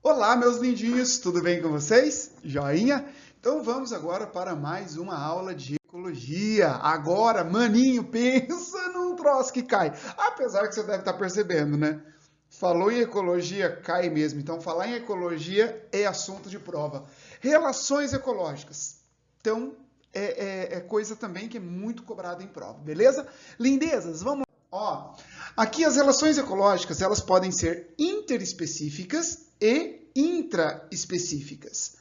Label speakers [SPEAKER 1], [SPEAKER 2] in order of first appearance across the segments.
[SPEAKER 1] Olá, meus lindinhos, tudo bem com vocês? Joinha? Então vamos agora para mais uma aula de ecologia. Agora, maninho, pensa num troço que cai. Apesar que você deve estar percebendo, né? Falou em ecologia, cai mesmo. Então, falar em ecologia é assunto de prova. Relações ecológicas. Então, é coisa também que é muito cobrada em prova, beleza? Lindezas, vamos lá. Ó, aqui as relações ecológicas, elas podem ser interespecíficas e intraespecíficas.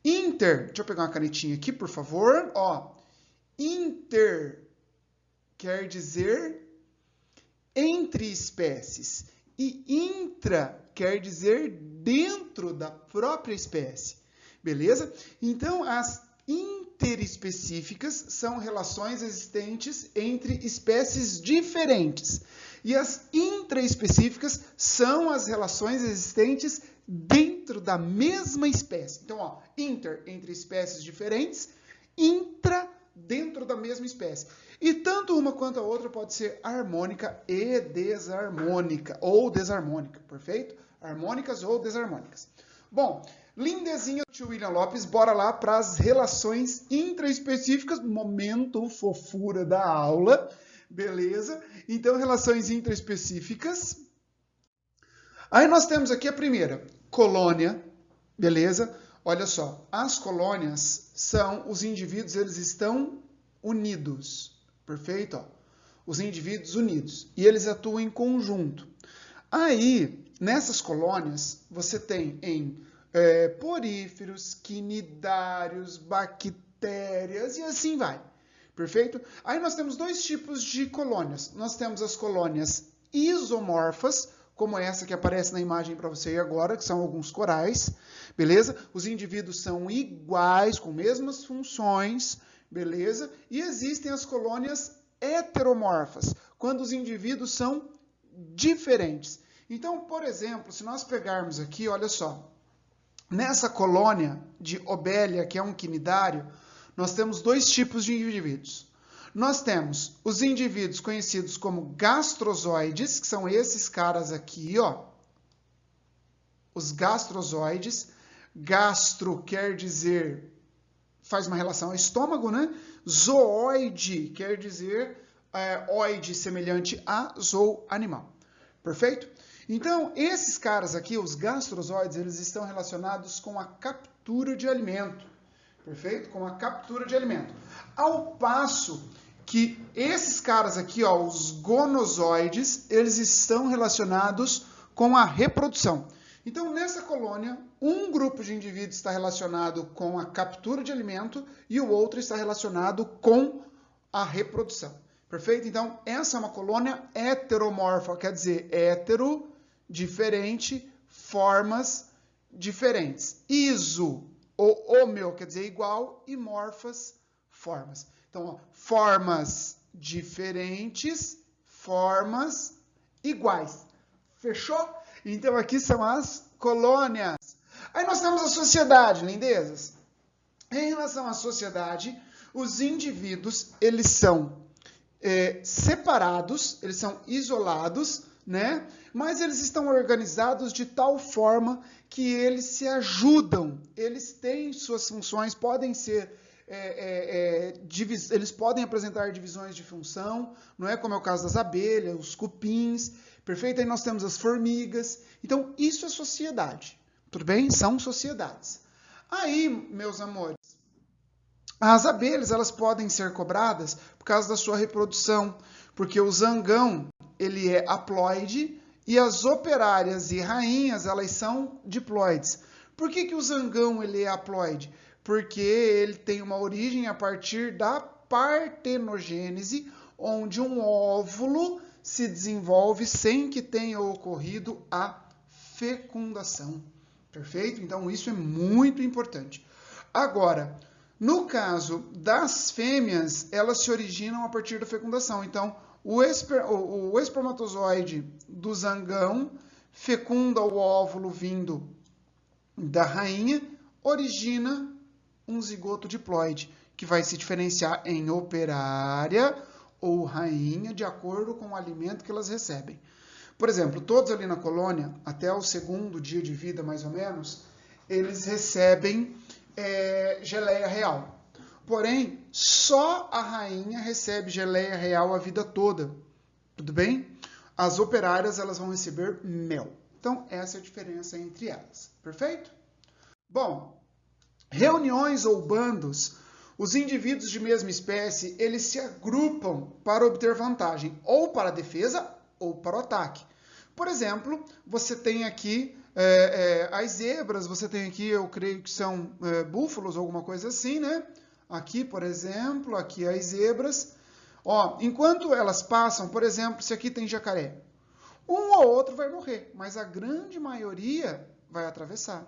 [SPEAKER 1] Deixa eu pegar uma canetinha aqui, por favor. Ó, inter quer dizer entre espécies e intra quer dizer dentro da própria espécie. Beleza? Então, as interespecíficas são relações existentes entre espécies diferentes. E as intraespecíficas são as relações existentes dentro da mesma espécie. Então, ó, entre espécies diferentes, intra dentro da mesma espécie. E tanto uma quanto a outra pode ser harmônica e desarmônica, ou desarmônica, perfeito? Harmônicas ou desarmônicas. Bom, lindezinho, tio William Lopes, bora lá para as relações intraespecíficas, momento fofura da aula, beleza? Então, relações intraespecíficas. Aí nós temos aqui a primeira, colônia, beleza? Olha só, as colônias são, os indivíduos, eles estão unidos, perfeito? Ó, os indivíduos unidos, e eles atuam em conjunto. Aí, nessas colônias, você tem poríferos, quinidários, bactérias e assim vai. Perfeito? Aí nós temos dois tipos de colônias. Nós temos as colônias isomorfas, como essa que aparece na imagem para você agora, que são alguns corais, beleza? Os indivíduos são iguais, com mesmas funções, beleza? E existem as colônias heteromorfas, quando os indivíduos são diferentes. Então, por exemplo, se nós pegarmos aqui, olha só, nessa colônia de Obélia, que é um quinidário, nós temos dois tipos de indivíduos. Nós temos os indivíduos conhecidos como gastrozoides, que são esses caras aqui, ó. Os gastrozoides. Gastro quer dizer, faz uma relação ao estômago, né? Zooide quer dizer oide, semelhante a zoo, animal. Perfeito? Então, esses caras aqui, os gastrozoides, eles estão relacionados com a captura de alimento. Perfeito? Com a captura de alimento. Ao passo que esses caras aqui, ó, os gonozoides, eles estão relacionados com a reprodução. Então, nessa colônia, um grupo de indivíduos está relacionado com a captura de alimento e o outro está relacionado com a reprodução. Perfeito? Então, essa é uma colônia heteromorfa, quer dizer, hétero, diferente, formas diferentes. Iso, ou homeo, quer dizer igual, e morfas, formas. Então, ó, formas diferentes, formas iguais. Fechou? Então, aqui são as colônias. Aí nós temos a sociedade, lindezas. Em relação à sociedade, os indivíduos, eles são separados, eles são isolados, né? Mas eles estão organizados de tal forma que eles se ajudam, eles têm suas funções, podem ser, eles podem apresentar divisões de função, não é como é o caso das abelhas, os cupins, perfeito? Aí nós temos as formigas. Então, isso é sociedade, tudo bem? São sociedades. Aí, meus amores, as abelhas, elas podem ser cobradas por causa da sua reprodução, porque o zangão, ele é haploide, e as operárias e rainhas, elas são diploides. Por que o zangão, ele é haploide? Porque ele tem uma origem a partir da partenogênese, onde um óvulo se desenvolve sem que tenha ocorrido a fecundação. Perfeito? Então, isso é muito importante. Agora, no caso das fêmeas, elas se originam a partir da fecundação. Então, o espermatozoide do zangão fecunda o óvulo vindo da rainha, origina um zigoto diploide, que vai se diferenciar em operária ou rainha, de acordo com o alimento que elas recebem. Por exemplo, todos ali na colônia, até o segundo dia de vida, mais ou menos, eles recebem geleia real. Porém, só a rainha recebe geleia real a vida toda. Tudo bem? As operárias, elas vão receber mel. Então, essa é a diferença entre elas. Perfeito? Bom, reuniões ou bandos, os indivíduos de mesma espécie, eles se agrupam para obter vantagem, ou para a defesa, ou para o ataque. Por exemplo, você tem aqui as zebras, você tem aqui, eu creio que são búfalos, alguma coisa assim, né? Aqui, por exemplo, aqui as zebras. Ó, enquanto elas passam, por exemplo, se aqui tem jacaré, um ou outro vai morrer, mas a grande maioria vai atravessar.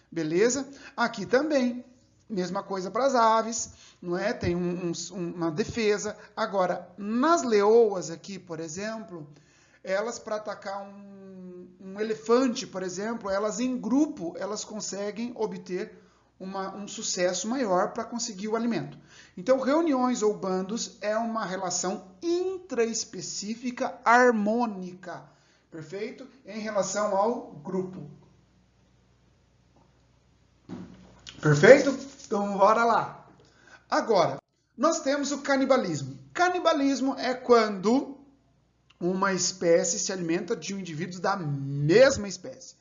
[SPEAKER 1] Beleza? Aqui também, mesma coisa para as aves, não é? Tem uma defesa. Agora, nas leoas aqui, por exemplo, elas para atacar um elefante, por exemplo, elas em grupo, elas conseguem obter um sucesso maior para conseguir o alimento. Então, reuniões ou bandos é uma relação intraespecífica harmônica, perfeito? Em relação ao grupo. Perfeito? Então, bora lá. Agora, nós temos o canibalismo. Canibalismo é quando uma espécie se alimenta de indivíduos da mesma espécie.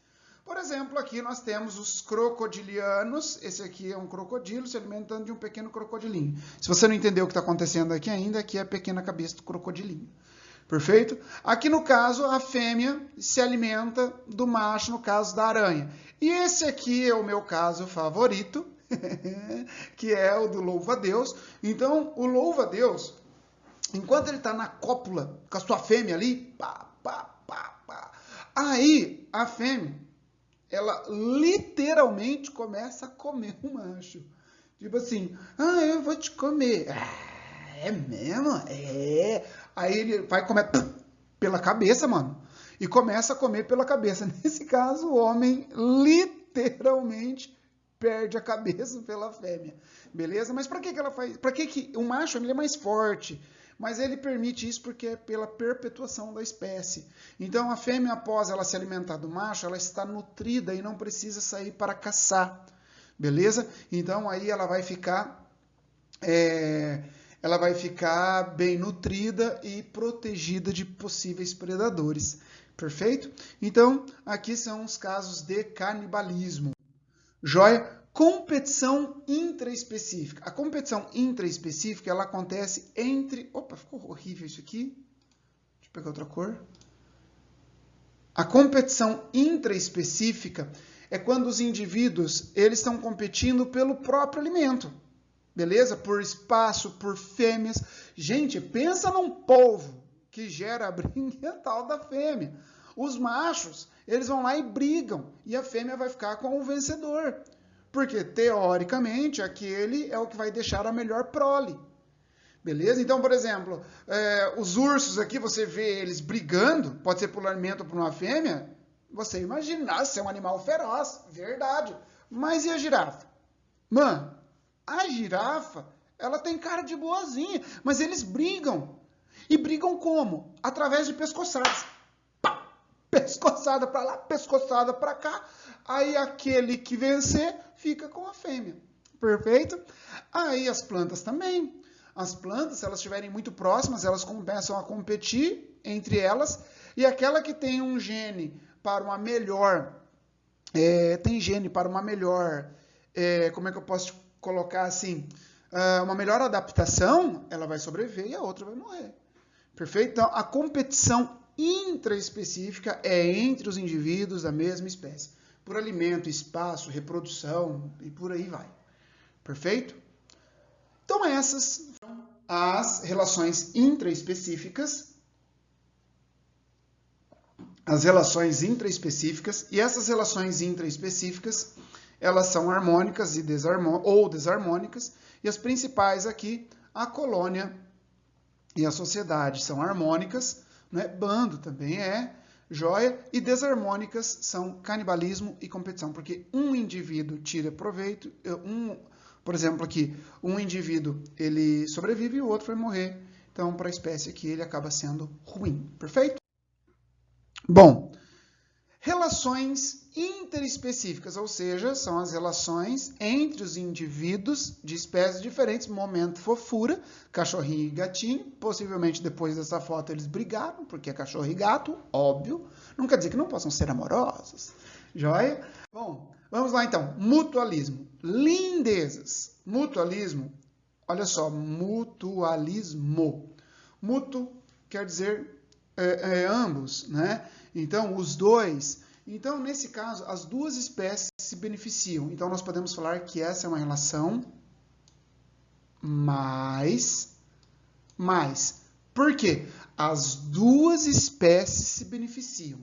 [SPEAKER 1] Por exemplo, aqui nós temos os crocodilianos. Esse aqui é um crocodilo se alimentando de um pequeno crocodilinho. Se você não entendeu o que está acontecendo aqui ainda, aqui é a pequena cabeça do crocodilinho. Perfeito? Aqui no caso, a fêmea se alimenta do macho, no caso da aranha. E esse aqui é o meu caso favorito, que é o do louva-a-Deus. Então, o louva-a-Deus, enquanto ele está na cópula com a sua fêmea ali, pá, pá, pá, pá, aí a fêmea, ela literalmente começa a comer o macho. Tipo assim, eu vou te comer. É mesmo? É. Aí ele vai comer pela cabeça, mano. E começa a comer pela cabeça. Nesse caso, o homem literalmente perde a cabeça pela fêmea. Beleza? Mas para que ela faz? Para que o macho ele é mais forte? Mas ele permite isso porque é pela perpetuação da espécie. Então, a fêmea, após ela se alimentar do macho, ela está nutrida e não precisa sair para caçar. Beleza? Então, aí ela vai ficar bem nutrida e protegida de possíveis predadores. Perfeito? Então, aqui são os casos de canibalismo. Joia? Competição intraespecífica. A competição intraespecífica, ela acontece entre... Opa, ficou horrível isso aqui. Deixa eu pegar outra cor. A competição intraespecífica é quando os indivíduos eles estão competindo pelo próprio alimento. Beleza? Por espaço, por fêmeas. Gente, pensa num polvo que gera a briga tal da fêmea. Os machos, eles vão lá e brigam. E a fêmea vai ficar com o vencedor. Porque, teoricamente, aquele é o que vai deixar a melhor prole. Beleza? Então, por exemplo, os ursos aqui, você vê eles brigando, pode ser por alimento ou por uma fêmea, você imagina, ser um animal feroz, verdade. Mas e a girafa? Mano, a girafa, ela tem cara de boazinha, mas eles brigam. E brigam como? Através de pescoçadas. Pá! Pescoçada para lá, pescoçada para cá. Aí aquele que vencer fica com a fêmea. Perfeito? Aí as plantas também. As plantas, se elas estiverem muito próximas, elas começam a competir entre elas. E aquela que tem um gene para uma melhor... como é que eu posso colocar assim? Uma melhor adaptação, ela vai sobreviver e a outra vai morrer. Perfeito? Então, a competição intraespecífica é entre os indivíduos da mesma espécie. Por alimento, espaço, reprodução e por aí vai. Perfeito? Então, essas são as relações intraespecíficas. As relações intraespecíficas. E essas relações intraespecíficas, elas são harmônicas ou desarmônicas. E as principais aqui, a colônia e a sociedade são harmônicas, né? Bando também é, joia, e desarmônicas são canibalismo e competição, porque um indivíduo tira proveito, por exemplo aqui, um indivíduo ele sobrevive e o outro vai morrer, então para a espécie aqui ele acaba sendo ruim, perfeito? Bom, relações interespecíficas, ou seja, são as relações entre os indivíduos de espécies diferentes. Momento fofura, cachorrinho e gatinho. Possivelmente depois dessa foto eles brigaram, porque é cachorro e gato, óbvio. Não quer dizer que não possam ser amorosos. Joia? Bom, vamos lá então. Mutualismo. Lindezas. Mutualismo. Olha só, mutualismo. Mutuo quer dizer ambos, né? Então, os dois. Então, nesse caso, as duas espécies se beneficiam. Então, nós podemos falar que essa é uma relação mais. Por quê? As duas espécies se beneficiam.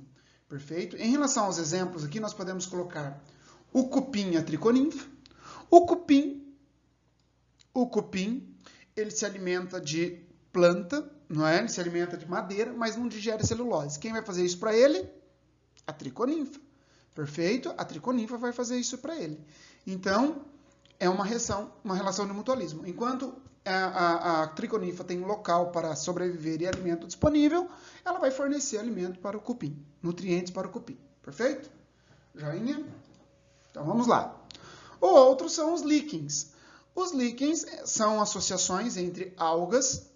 [SPEAKER 1] Perfeito? Em relação aos exemplos aqui, nós podemos colocar o cupim e a triconinfa. O cupim, ele se alimenta de planta, não é? Ele se alimenta de madeira, mas não digere celulose. Quem vai fazer isso para ele? A triconinfa. Perfeito? A triconinfa vai fazer isso para ele. Então, é uma relação de mutualismo. Enquanto a triconinfa tem um local para sobreviver e alimento disponível, ela vai fornecer alimento para o cupim, nutrientes para o cupim. Perfeito? Joinha? Então, vamos lá. O outro são os líquens. Os líquens são associações entre algas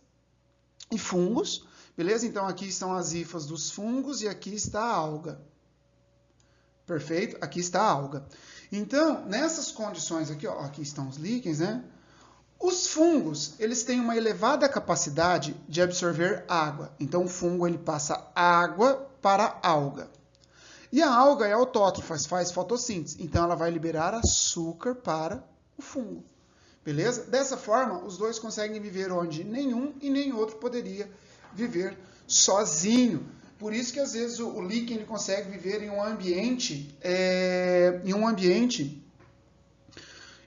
[SPEAKER 1] e fungos, beleza? Então, aqui estão as hifas dos fungos e aqui está a alga. Perfeito? Aqui está a alga. Então, nessas condições aqui, ó, aqui estão os líquens, né? Os fungos, eles têm uma elevada capacidade de absorver água. Então, o fungo, ele passa água para a alga. E a alga é autótrofa, faz fotossíntese. Então, ela vai liberar açúcar para o fungo. Beleza? Dessa forma, os dois conseguem viver onde nenhum e nem outro poderia viver sozinho. Por isso que, às vezes, o líquen ele consegue viver em um ambiente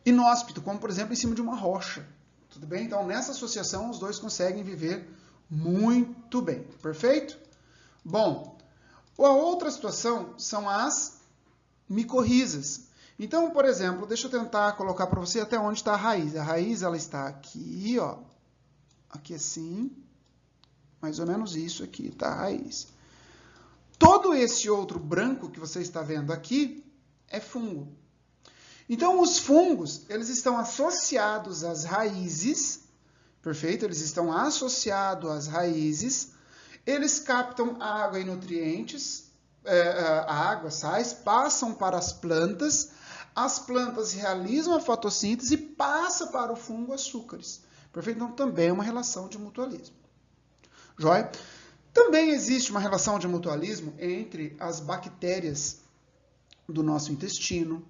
[SPEAKER 1] inóspito, como, por exemplo, em cima de uma rocha. Tudo bem? Então, nessa associação, os dois conseguem viver muito bem. Perfeito? Bom, a outra situação são as micorrizas. Então, por exemplo, deixa eu tentar colocar para você até onde está a raiz. A raiz, ela está aqui, ó. Aqui assim. Mais ou menos isso aqui, tá? A raiz. Todo esse outro branco que você está vendo aqui é fungo. Então, os fungos, eles estão associados às raízes, perfeito? Eles estão associados às raízes, eles captam água e nutrientes, água, sais, passam para as plantas realizam a fotossíntese e passa para o fungo açúcares, perfeito? Então, também é uma relação de mutualismo. Joia? Também existe uma relação de mutualismo entre as bactérias do nosso intestino,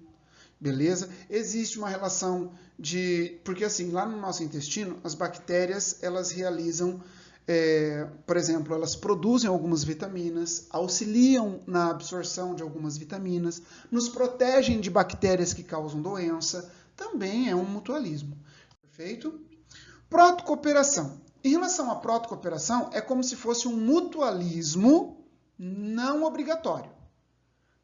[SPEAKER 1] beleza? Existe uma relação de... Porque, assim, lá no nosso intestino, as bactérias, elas realizam, por exemplo, elas produzem algumas vitaminas, auxiliam na absorção de algumas vitaminas, nos protegem de bactérias que causam doença. Também é um mutualismo. Perfeito? Protocooperação. Em relação à protocooperação, é como se fosse um mutualismo não obrigatório.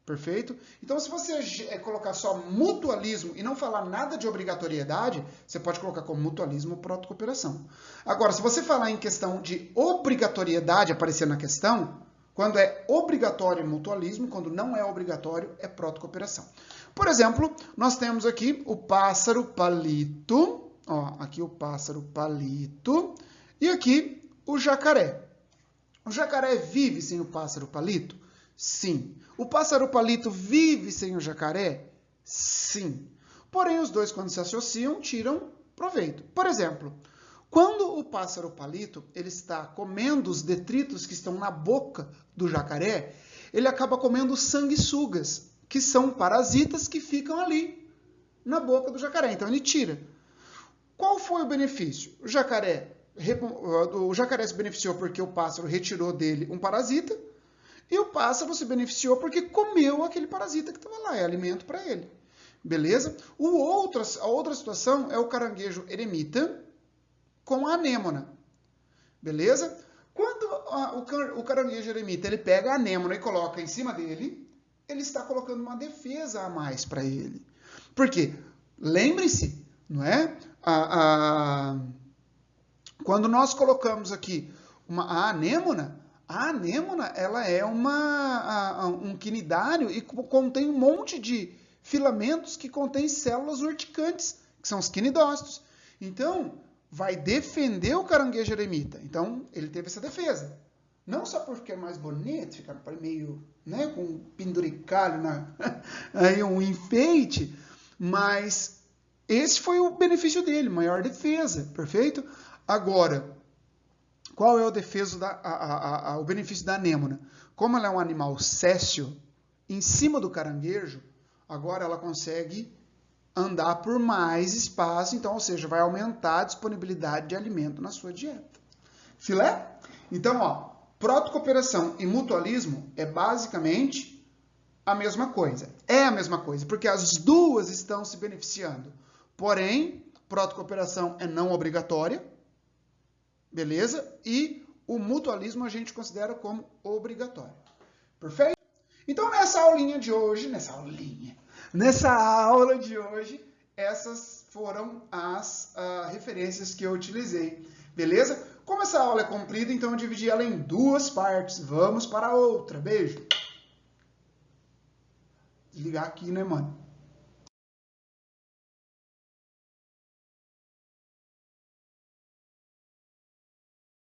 [SPEAKER 1] Perfeito? Então, se você colocar só mutualismo e não falar nada de obrigatoriedade, você pode colocar como mutualismo protocooperação. Agora, se você falar em questão de obrigatoriedade aparecer na questão, quando é obrigatório é mutualismo, quando não é obrigatório é protocooperação. Por exemplo, nós temos aqui o pássaro palito, ó, aqui o pássaro palito, e aqui o jacaré. O jacaré vive sem o pássaro palito? Sim. O pássaro palito vive sem o jacaré? Sim. Porém, os dois, quando se associam, tiram proveito. Por exemplo, quando o pássaro palito ele está comendo os detritos que estão na boca do jacaré, ele acaba comendo sanguessugas, que são parasitas que ficam ali na boca do jacaré. Então, ele tira. Qual foi o benefício? O jacaré se beneficiou porque o pássaro retirou dele um parasita, e o pássaro se beneficiou porque comeu aquele parasita que estava lá, é alimento para ele. Beleza? A outra situação é o caranguejo eremita com a anêmona. Beleza? Quando o caranguejo eremita ele pega a anêmona e coloca em cima dele, ele está colocando uma defesa a mais para ele. Por quê? Lembre-se, não é? Quando nós colocamos aqui a anêmona A anêmona, ela é um quinidário e contém um monte de filamentos que contêm células urticantes, que são os quinidócitos. Então, vai defender o caranguejo eremita. Então, ele teve essa defesa. Não só porque é mais bonito, ficar meio, né, com um penduricalho, aí um enfeite, mas esse foi o benefício dele, maior defesa, perfeito? Agora, qual é o benefício da anêmona? Como ela é um animal césseo, em cima do caranguejo, agora ela consegue andar por mais espaço, então, ou seja, vai aumentar a disponibilidade de alimento na sua dieta. Filé? Então, ó, protocooperação e mutualismo é basicamente a mesma coisa. É a mesma coisa, porque as duas estão se beneficiando. Porém, protocooperação é não obrigatória, beleza? E o mutualismo a gente considera como obrigatório. Perfeito? Então, nessa aula de hoje, essas foram as referências que eu utilizei. Beleza? Como essa aula é comprida, então eu dividi ela em duas partes. Vamos para a outra. Beijo. Desligar aqui, né, mano?